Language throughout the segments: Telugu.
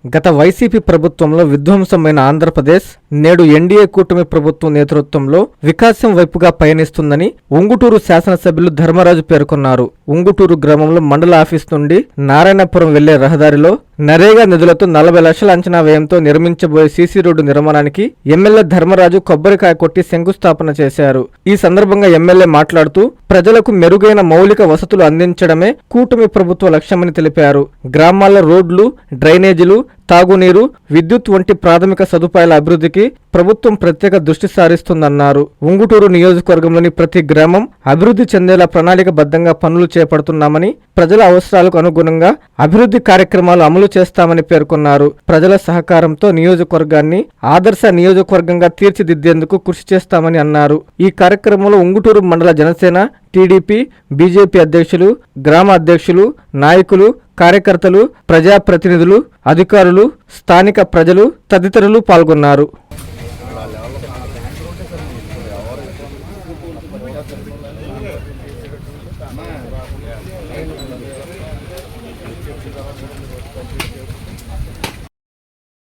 గత వైసీపీ ప్రభుత్వంలో విధ్వంసమైన ఆంధ్రప్రదేశ్ నేడు ఎన్డీఏ కూటమి ప్రభుత్వం నేతృత్వంలో వికాసం వైపుగా పయనిస్తుందని ఉంగుటూరు శాసనసభ్యులు ధర్మరాజు పేర్కొన్నారు. ఉంగుటూరు గ్రామంలో మండల ఆఫీస్ నుండి నారాయణపురం వెళ్లే రహదారిలో నరేగా నిధులతో 40 లక్షల అంచనా వ్యయంతో నిర్మించబోయే సీసీ రోడ్డు నిర్మాణానికి ఎమ్మెల్యే ధర్మరాజు కొబ్బరికాయ కొట్టి శంకుస్థాపన చేశారు. ఈ సందర్భంగా ఎమ్మెల్యే మాట్లాడుతూ ప్రజలకు మెరుగైన మౌలిక వసతులు అందించడమే కూటమి ప్రభుత్వ లక్ష్యమని తెలిపారు. గ్రామాల్లో రోడ్లు, డ్రైనేజీలు, తాగునీరు, విద్యుత్ వంటి ప్రాథమిక సదుపాయాల అభివృద్ధికి ప్రభుత్వం ప్రత్యేక దృష్టి సారిస్తుందన్నారు. ఉంగుటూరు నియోజకవర్గంలోని ప్రతి గ్రామం అభివృద్ధి చెందేలా ప్రణాళికబద్ధంగా పనులు చేపడుతున్నామని, ప్రజల అవసరాలకు అనుగుణంగా అభివృద్ధి కార్యక్రమాలు అమలు చేస్తామని పేర్కొన్నారు. ప్రజల సహకారంతో నియోజకవర్గాన్ని ఆదర్శ నియోజకవర్గంగా తీర్చిదిద్దేందుకు కృషి చేస్తామని అన్నారు. ఈ కార్యక్రమంలో ఉంగుటూరు మండల జనసేన, టీడీపీ, బీజేపీ అధ్యక్షులు, గ్రామ అధ్యక్షులు, నాయకులు, కార్యకర్తలు, ప్రజాప్రతినిధులు, అధికారులు, స్థానిక ప్రజలు తదితరులు పాల్గొన్నారు.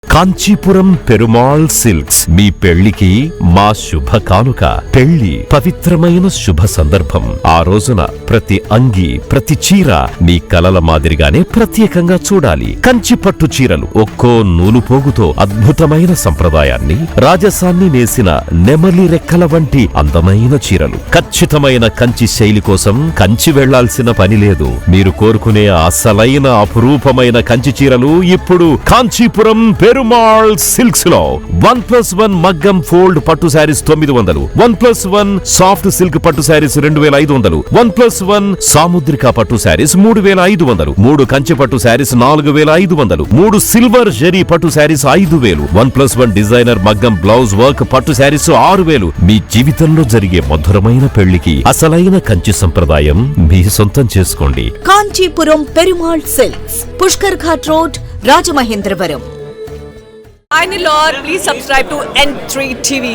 కాంచీపురం పెరుమాళ్ సిల్క్స్ మీ పెళ్లికి మా శుభ కానుక. పెళ్లి పవిత్రమైన శుభ సందర్భం. ఆ రోజున ప్రతి అంగి, ప్రతి చీర మీ కలల మాదిరిగానే ప్రత్యేకంగా చూడాలి. కంచి పట్టు చీరలు ఒక్కో నూలు పోగుతో అద్భుతమైన సంప్రదాయాన్ని, రాజసాన్ని నేసిన నెమలి రెక్కల వంటి అందమైన చీరలు. ఖచ్చితమైన కంచి శైలి కోసం కంచి వెళ్లాల్సిన పని లేదు. మీరు కోరుకునే అసలైన అపురూపమైన కంచి చీరలు ఇప్పుడు కాంచీపురం పెరుమాళ్ సిల్క్స్ లో 1+1 మగ్గం ఫోల్డ్ పట్టు శారీస్ 900, 1+1 సాఫ్ట్ సిల్క్ పట్టు శారీస్ 2500, 1+1 సాముద్రిక పట్టు శారీస్ 3500, 3 కంచి పట్టు శారీస్ 4500, 3 సిల్వర్ జరీ పట్టు శారీస్ 5000, 1+1 డిజైనర్ మగ్గం బ్లౌజ్ వర్క్ పట్టు శారీస్ 6000. మీ జీవితంలో జరిగే మధురమైన పెళ్లికి అసలైన కంచి సంప్రదాయం మీ సొంతం చేసుకోండి. Kanchipuram Perumal silks, Pushkar ghat road, Rajamahendravaram. Hi Nilor, please subscribe to N3 TV.